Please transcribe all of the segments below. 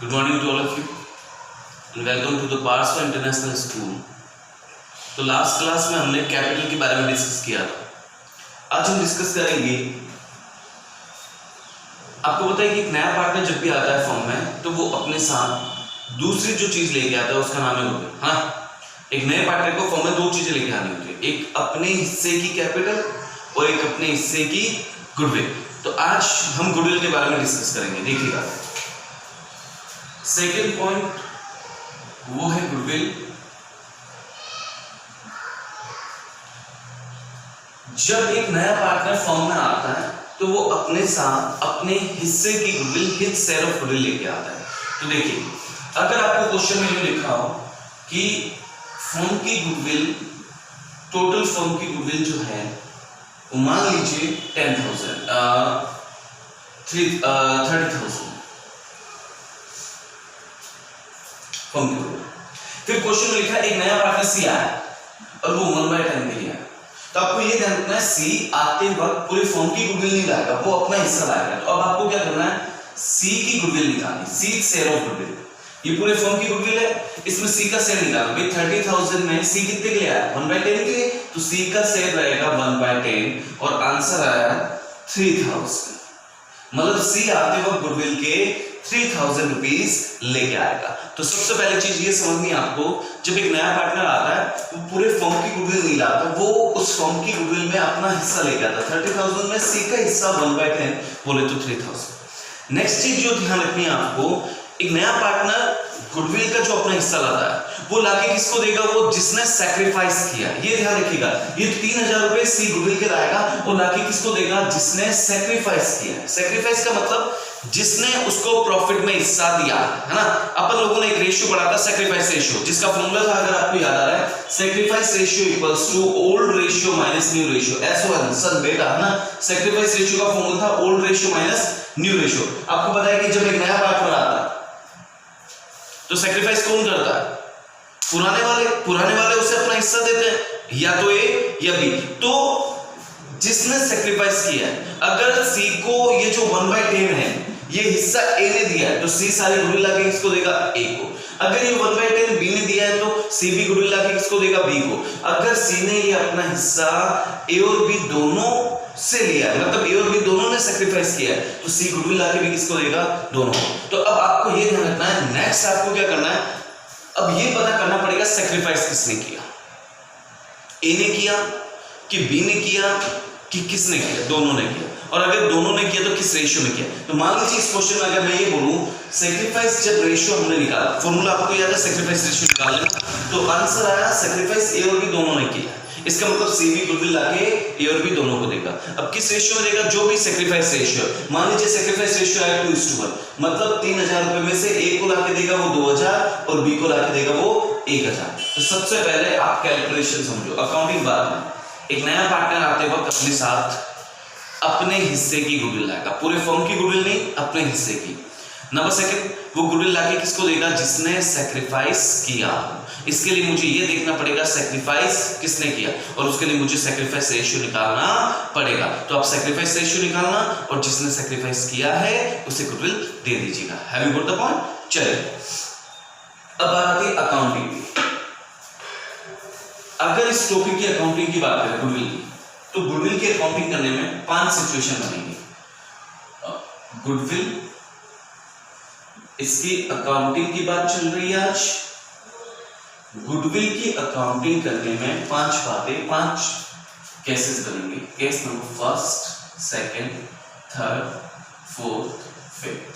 Good morning to all of you and welcome to the Parswa International School। तो last class में हमने capital के बारे में डिस्कस किया था। आज हम डिस्कस करेंगे, आपको पता है कि एक नया पार्टनर जब भी आता है फॉर्म में तो वो अपने साथ दूसरी जो चीज लेके आता है उसका नाम है गुडविल। हाँ, एक नए पार्टनर को फॉर्म में दो चीजें लेके आनी होती है, एक अपने हिस्से की कैपिटल और एक अपने हिस्से की गुडविल। तो आज हम गुडविल के बारे में डिस्कस करेंगे। देखिएगा, सेकेंड पॉइंट वो है गुडविल। जब एक नया पार्टनर फॉर्म में आता है तो वो अपने साथ अपने हिस्से की goodwill, his share of goodwill लेके आता है। तो देखिए, अगर आपको क्वेश्चन में लिखा हो कि फॉर्म की गुडविल, टोटल फॉर्म की गुडविल जो है वो मान लीजिए 10,000 30,000 फॉर्म की गुडविल। फिर क्वेश्चन में लिखा एक नया पार्टनर सी आया और वो 1/10 के लिए आया। तो आपको ये ध्यान रखना है, सी आते वक्त पूरे फॉर्म की गुडविल नहीं लाएगा, वो अपना हिस्सा लाएगा। तो अब आपको क्या करना है, सी की गुडविल निकालनी, सी शेयर ऑफ गुडविल। ये पूरे फॉर्म की गुडविल है, इसमें सी का शेयर निकालना। भाई 30,000 में सी कितने के लिए आया, 1/10 के लिए, तो सी का शेयर रहेगा 1/10 और आंसर आया 3,000। मतलब सी आते वक्त गुडविल के 3,000 रुपीज लेके आएगा। तो सबसे पहले चीज ये समझनी है आपको, जब एक नया पार्टनर आता है वो पूरे फॉर्म की गुडविल नहीं लाता, वो उस फॉर्म की गुडविल में अपना हिस्सा लेके आता है। 30,000 में सी का हिस्सा 1/10 बोले तो 3,000। नेक्स्ट चीज जो ध्यान रखनी है आपको, एक नया पार्टनर गुडविल का जो अपना हिस्सा लाता है वो लाके किसको देगा, वो जिसने सैक्रिफाइस किया। ये ध्यान रखिएगा, ये 3,000 रुपए सी गुडविल के लाएगा और लाके किसको देगा, जिसने सैक्रिफाइस किया। सैक्रिफाइस का मतलब जिसने उसको प्रॉफिट में हिस्सा दिया, है ना। अपन लोगों ने एक रेशियो पढ़ा था, सैक्रिफाइस रेशियो, जिसका फॉर्मूला था, अगर आपको याद आ रहा है, sacrifice ratio equals to old ratio minus new ratio. S1 son बेटा, है ना। सैक्रिफाइस रेशियो का फॉर्मूला था old ratio minus new ratio. आपको पता है कि जब एक नया पार्टनर आता है तो सैक्रिफाइस कौन करता है, पुराने वाले उसे अपना हिस्सा देते हैं, या तो ए या बी। तो जिसने सैक्रिफाइस किया है, अगर सी को ये जो 1/10 है ये हिस्सा ए ने दिया है तो सी सारी गुडविल लाके किसको देगा, ए को। अगर ये 1/10 बी ने दिया है तो सी भी गुडविल लाके किसको देगा, बी को। अगर सी ने ये अपना हिस्सा ए और बी दोनों से लिया है, मतलब ए और बी दोनों ने सैक्रिफाइस किया है, तो सी गुडविल लाके भी किसको देगा, दोनों को। तो अब आपको ये ध्यान रखना है, नेक्स्ट आपको क्या करना है, अब ये पता करना पड़ेगा सैक्रिफाइस किसने किया, ए ने किया कि बी ने किया कि किसने किया, दोनों ने किया। और अगर दोनों ने किया तो किस रेशियो में किया। तो मान लीजिए इस क्वेश्चन में अगर मैं ये बोलूं सैक्रिफाइस जब रेशियो हमने निकाला, फॉर्मूला आपको याद है, सैक्रिफाइस रेशियो निकाल लेना, तो आंसर आया सैक्रिफाइस ए और बी दोनों ने किया। इसका मतलब सी भी गुडविल लाके ए और बी दोनों को देगा। अब किस रेशियो में देगा, जो भी सैक्रिफाइस रेशियो। मान लीजिए सैक्रिफाइस रेशियो आया 2:1, मतलब 3,000 रुपए में से ए को लाके देगा वो 2,000 और बी को लाके देगा वो 1,000। तो सबसे पहले आप कैलकुलेशन समझो, अकाउंटिंग बाद में। एक नया पार्टनर आते वक्त अपने साथ अपने हिस्से की गुडविल लाएगा, पूरे फर्म की गुडविल नहीं, अपने हिस्से की। नंबर सेकंड, वो गुडविल लाके किसको देगा, जिसने सैक्रिफाइस किया। इसके लिए मुझे ये देखना पड़ेगा सैक्रिफाइस किसने किया, और उसके लिए मुझे सैक्रिफाइस रेशियो निकालना पड़ेगा। तो आप सैक्रिफाइस रेशियो निकालना और जिसने सैक्रिफाइस किया है उसे गुडविल दे दीजिएगा। Have you got the point. चलिए अब बात आती है अकाउंटिंग की। अगर इस टॉपिक की अकाउंटिंग की बात करें गुडविल की, तो गुडविल की अकाउंटिंग करने में 5 सिचुएशन बनेंगी। गुडविल, इसकी अकाउंटिंग की बात चल रही है आज। गुडविल की अकाउंटिंग करने में 5 बातें, 5 केसेस बनेंगे। Case number first, second, third, fourth, fifth.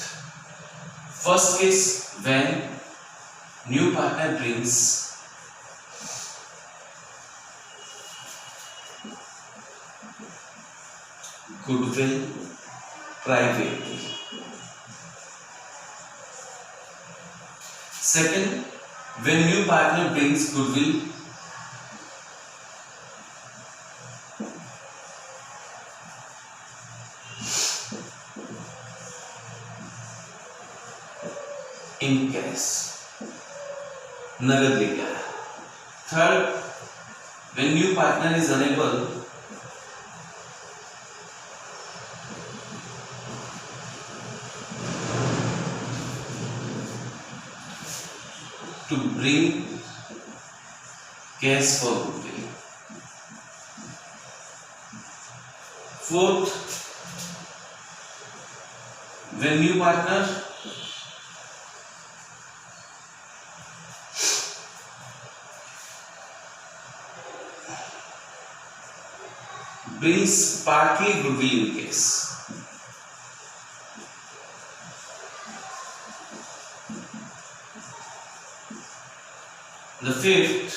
First case, when new partner brings goodwill privately. Second, when new partner brings goodwill in cash, नगद लेके आया। Third, when new partner is unable to bring cash for goodwill. Fourth, when new partner brings partly goodwill in case. The fifth,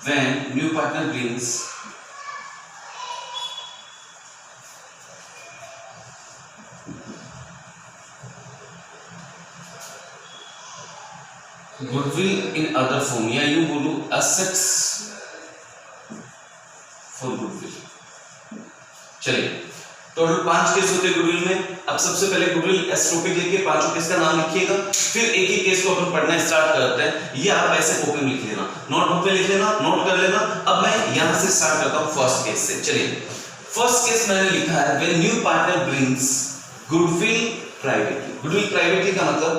when new partner brings goodwill in other form, या यूं बोलूं assets for goodwill. चलिए, total 5 case होते हैं goodwill में. अब सबसे पहले गुडविल एस्ट्रोपिक लिख के पांचों केस का नाम लिखिएगा, फिर एक ही केस को अपन पढ़ना स्टार्ट करते हैं. ये आप ऐसे कॉपी में लिख लेना, नोटबुक पे लिख लेना, नोट कर लेना. अब मैं यहां से स्टार्ट करता हूं फर्स्ट केस से. चलिए, फर्स्ट केस मैंने लिखा है when new partner brings goodwill privately. Goodwill privately का मतलब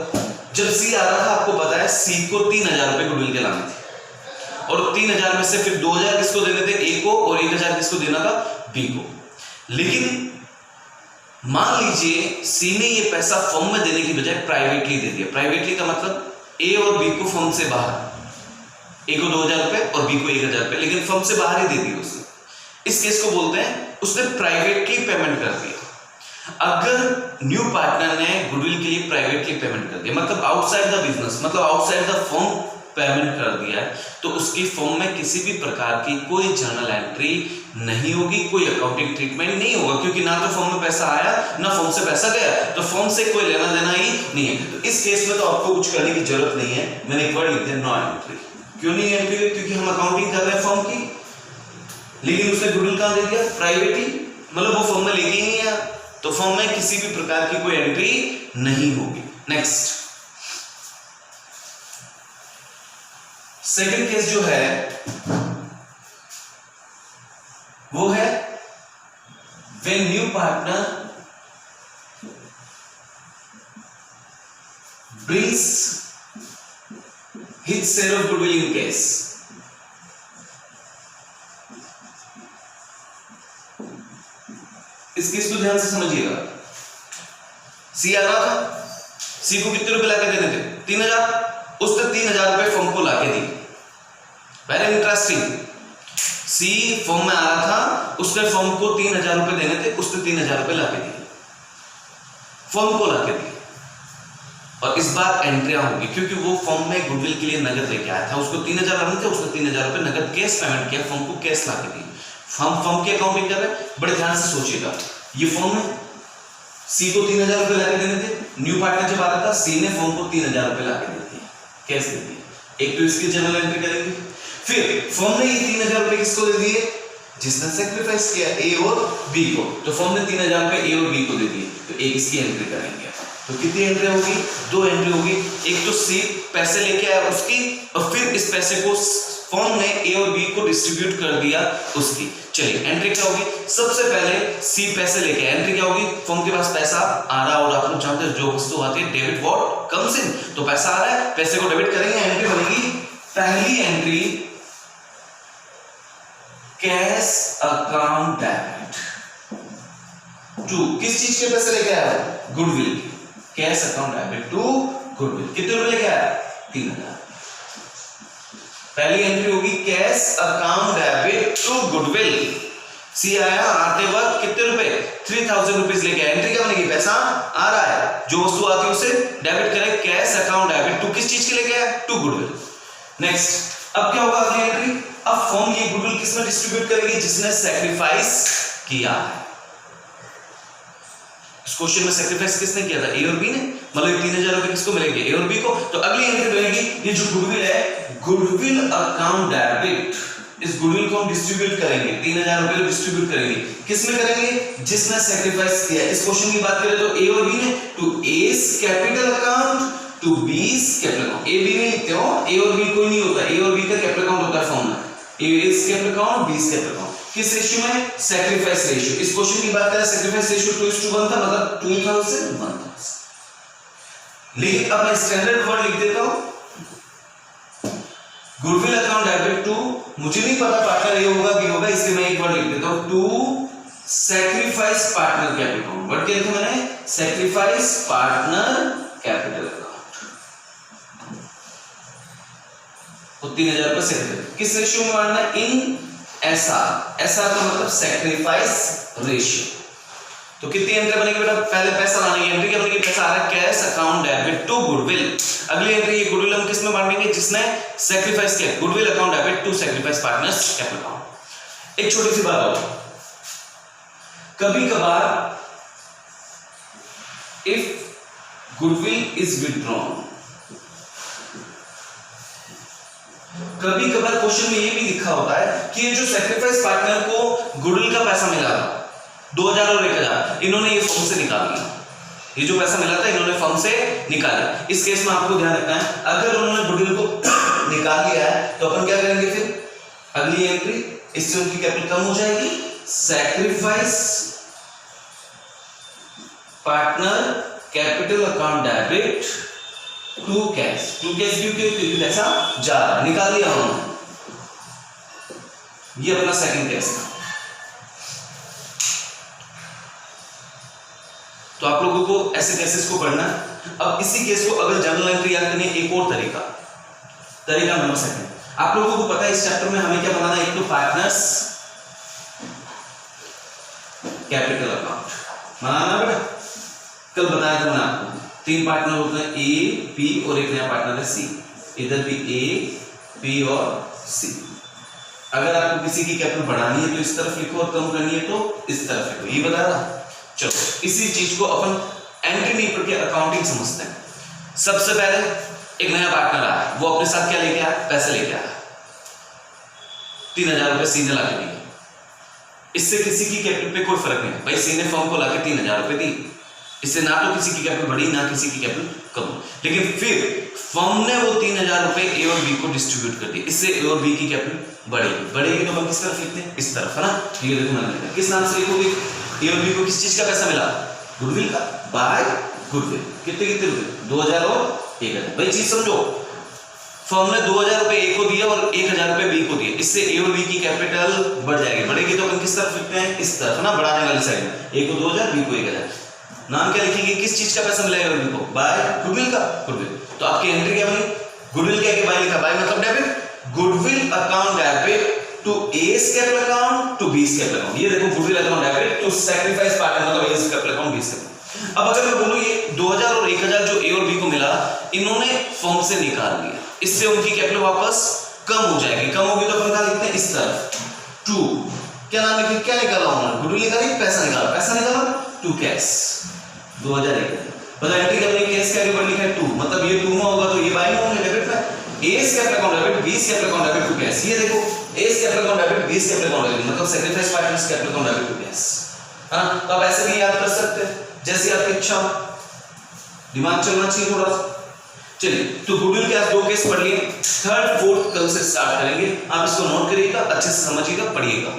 जब सी आ रहा था, आपको पता है सी को 3000 रुपए गुडविल के लाने थे, और 3000 में से फिर 2000 किसको देने थे, ए को, और 1000 किसको देना था, बी को. लेकिन मान लीजिए सी ने ये पैसा फर्म में देने की बजाय प्राइवेटली दे दिया. प्राइवेटली का मतलब ए और बी को फर्म से बाहर, ए को 2000 रुपए और बी को 1000 रुपए, लेकिन फर्म से बाहर ही दे दिया उसने. इस केस को बोलते हैं उसने प्राइवेटली पेमेंट कर दिया. अगर न्यू पार्टनर ने गुडविल के लिए प्राइवेटली पेमेंट कर दिया, मतलब आउटसाइड द बिजनेस, मतलब आउटसाइड द फर्म पेमेंट कर दिया है, तो उसकी फर्म में किसी भी प्रकार की कोई जर्नल एंट्री नहीं होगी, कोई अकाउंटिंग ट्रीटमेंट नहीं होगा, क्योंकि ना तो फर्म में पैसा आया ना फर्म से पैसा गया, तो फर्म से कोई लेना देना ही नहीं है. तो इस केस में तो आपको कुछ करने की जरूरत नहीं है. मैंने एक वर्ड लिख दिया, नो एंट्री. क्यों नहीं एंट्री? क्योंकि हम अकाउंटिंग कर रहे हैं फर्म की, लेकिन उसने गुडविल कहां दे दिया, प्राइवेटली, मतलब वो फर्म में लेके ही नहीं आया, तो फर्म में किसी भी प्रकार की कोई एंट्री नहीं होगी. नेक्स्ट, सेकंड केस जो है वो है when new partner brings his share of goodwill in case. इस केस को ध्यान से समझिएगा. सी आ रहा था, सी को कितने रुपए लाके देने थे, 3000. उसने 3000 रुपए फर्म को लाके दी. Very interesting. सी फर्म में आ रहा था, उसने फर्म को 3000 रुपए देने थे, उसने 3000 रुपए लाके दिए, फर्म को लाके दिए. और इस बार एंट्रियां होगी, क्योंकि वो फर्म में गुडविल के लिए नगद लेके आया था. उसको 3000 लाने थे, उसने 3000 रुपए नगद कैश पेमेंट किया, फर्म को कैश लाके दी. फर्म की अकाउंटिंग कर रहे हैं, बड़े ध्यान से सोचिएगा. ये फर्म में सी को 3000 रुपए लाके देने थे. न्यू पार्टनर जब आ रहा था, सी ने फर्म को 3000 रुपए लाके दे दिए, कैश दे दिए. एक तो इसकी जनरल एंट्री करेंगे. फिर फर्म ने ये 3000 रुपए किसको दे दिए, जिसने सैक्रिफाइस किया, ए और बी को. तो फर्म ने 3000 रुपए ए और बी को दे दिए, तो एक इसकी एंट्री करेंगे. तो कितनी एंट्री होगी, 2 एंट्री होगी. एक तो सी पैसे लेके आया उसकी, और फिर इस पैसे को फर्म ने ए और बी को डिस्ट्रीब्यूट कर दिया उसकी. चलिए, एंट्री क्या होगी, सबसे पहले सी पैसे लेके, एंट्री क्या होगी, फर्म के पास पैसा आ रहा, और आप लोग जानते हैं जो वस्तु आती है डेबिट व्हाट कम्स इन, तो पैसा आ रहा है, पैसे को डेबिट करेंगे, एंट्री बनेगी. पहली entry cash account debit to, किस चीज के पैसे लेके आया, goodwill. Cash account debit to goodwill. कितने रुपए लेके आया, 3000. पहली एंट्री होगी cash account debit to goodwill. C आया, आते वक्त कितने रुपए, 3000 रुपीज लेके आया. एंट्री क्या बनेगी, पैसा आ रहा है, जो वस्तु आती है उसे डेबिट करें. कैश अकाउंट डेबिट टू किस चीज के लेके आया, टू गुडविल. नेक्स्ट, अब क्या होगा अगली एंट्री, अब फर्म ये गुडविल किसमें डिस्ट्रीब्यूट करेगी, जिसने सैक्रिफाइस किया है. इस क्वेश्चन में सैक्रिफाइस किसने किया था, ए और बी ने, मतलब 3000 रुपए किसको मिलेंगे, ए और बी को. तो अगली एंट्री बनेगी, ये जो गुडविल है, गुडविल अकाउंट डेबिट, इस गुडविल को हम डिस्ट्रीब्यूट करेंगे, 3000 रुपए को डिस्ट्रीब्यूट करेंगे, किसमें करेंगे, जिसने सैक्रिफाइस किया. इस क्वेश्चन की बात करें तो ए और बी ने, to A's capital account to B's capital account. A B नहीं लिखते हो, ए और बी कोई नहीं होता, ए और बी का कैपिटल अकाउंट होता है फर्म में. A's capital account, B's capital account. किस रेशियो में, सैक्रिफाइस रेशियो. इस क्वेश्चन की बात करें, सैक्रिफाइस रेशियो 2:1 था, मतलब 2000 1000. लेकिन अब मैं स्टैंडर्ड वर्ड लिख देता हूं, गुडविल अकाउंट डेबिट टू, मुझे नहीं पता पार्टनर ए होगा बी होगा, इसलिए मैं एक वर्ड लिख देता हूं, to sacrifice partner capital account. Word क्या लिखा मैंने? Sacrifice partner capital account. 3000 रुपए से किस रेशियो में बांटना है? इन एसआर। एसआर का मतलब सैक्रिफाइस रेशियो। तो कितनी एंट्री बनेगी बेटा? पहले पैसा लाने की एंट्री क्या बनेगी? पैसा आ रहा है cash account debit to goodwill. अगली एंट्री ये गुडविल हम किस में बांटेंगे? जिसने सैक्रिफाइस किया, goodwill account debit to sacrifice partners capital account. एक छोटी सी बात और, कभी कभार इफ गुडविल इज विथड्रॉन, कभी कभार क्वेश्चन में ये भी लिखा होता है कि ये जो सैक्रिफाइस पार्टनर को गुडविल का पैसा मिला था 2000 और 1000, इन्होंने ये फर्म से निकाल लिया। ये जो पैसा मिला था इन्होंने फर्म से निकाला। इस केस में आपको ध्यान रखना है, अगर उन्होंने गुडविल को निकाल लिया है तो अपन क्या करेंगे? फिर अगली एंट्री, इससे उनकी कैपिटल कम हो जाएगी। Sacrifice partner capital account debit to cash. To cash क्योंकि पैसा जा रहा है, निकाल लिया उन्होंने, ये अपना सेकंड केस था। तो आप लोगों को ऐसे केसेस को पढ़ना है। अब इसी केस को अगर जनरल एंट्री याद करनी है, एक और तरीका नंबर सेकंड, आप लोगों को पता है इस चैप्टर में हमें क्या बनाना है? एक तो पार्टनर्स कैपिटल अकाउंट बनाना बेटा। कल बताया था मैंने आपको, 3 पार्टनर होते हैं, ए, पी और एक नया पार्टनर है सी। इधर भी ए, पी और सी। अगर आपको किसी की कैपिटल बढ़ानी है तो इस तरफ लिखो और कम करनी है तो इस तरफ लिखो, ये बता रहा। चलो इसी चीज को अपन एंट्री नहीं पढ़ के अकाउंटिंग समझते हैं। सबसे पहले एक नया पार्टनर आया, वो अपने साथ क्या लेके आया? पैसे लेके आया, 3000 रुपए सी ने लाके दिए। इससे किसी की कैपिटल पे कोई फर्क नहीं। भाई सी ने फर्म को लाके 3000 रुपए दी, इससे ना तो किसी की कैपिटल बढ़ी ना किसी की कैपिटल कम। लेकिन फिर फर्म ने वो 3000 रुपए ए और बी को डिस्ट्रीब्यूट कर दिए, इससे ए और बी की कैपिटल बढ़ेगी तो हम किस तरफ लिखते हैं? इस तरफ, है ना? ये देखो मैंने लिखा, किस नाम से लिखोगे? ए और बी को किस चीज का पैसा मिला? गुडविल का, बाय गुडविल। कितने रुपए? 2000 और 1000। भाई चीज समझो, फर्म ने 2000 रुपए ए को दिया और 1000 रुपए बी को दिए, इससे ए और बी की कैपिटल बढ़ जाएगी। बढ़ेगी तो अपन किस तरफ लिखते हैं? इस तरफ, ना? बढ़ाने वाली साइड में। ए को 2000, बी को 1000। नाम क्या लिखेंगे? किस चीज का पैसा मिलेगा बी को? बाय गुडविल का, गुडविल। तो आपकी एंट्री क्या बनी? गुडविल क्या के बाय लिखा, बाय मतलब debit, goodwill account debit to A's capital account to b's capital account. ये देखो, goodwill account debit to sacrifice partner मतलब a's capital account b's capital. अब अगर मैं बोलूं ये 2000 और 1000 जो a और b को मिला, इन्होंने फर्म से निकाल लिया, इससे उनकी कैपिटल वापस कम हो जाएगी। कम होगी तो अपन क्या लिखते हैं? इस तरफ, टू क्या नाम लिखे? क्या निकाला उन्होंने? गुडविल निकाली, पैसा निकाला टू कैश 2000 मतलब एंट्री करने कैश के आगे बढ़ लिखा है 2, मतलब ये 2 में होगा तो ये बाय में होंगे डेबिट में। A's capital account debit, b's capital account debit to cash. ये देखो, A's capital account debit, b's capital account debit मतलब sacrifice partners capital account debit to cash. हां, तो आप ऐसे भी याद कर सकते हैं जैसे आपकी इच्छा हो, दिमाग चलना चाहिए थोड़ा सा। चलिए, तो गुडविल के आज 2 केस पढ़ लिए, थर्ड फोर्थ कल से स्टार्ट करेंगे। आप इसको नोट करिएगा, अच्छे से समझिएगा, पढ़िएगा।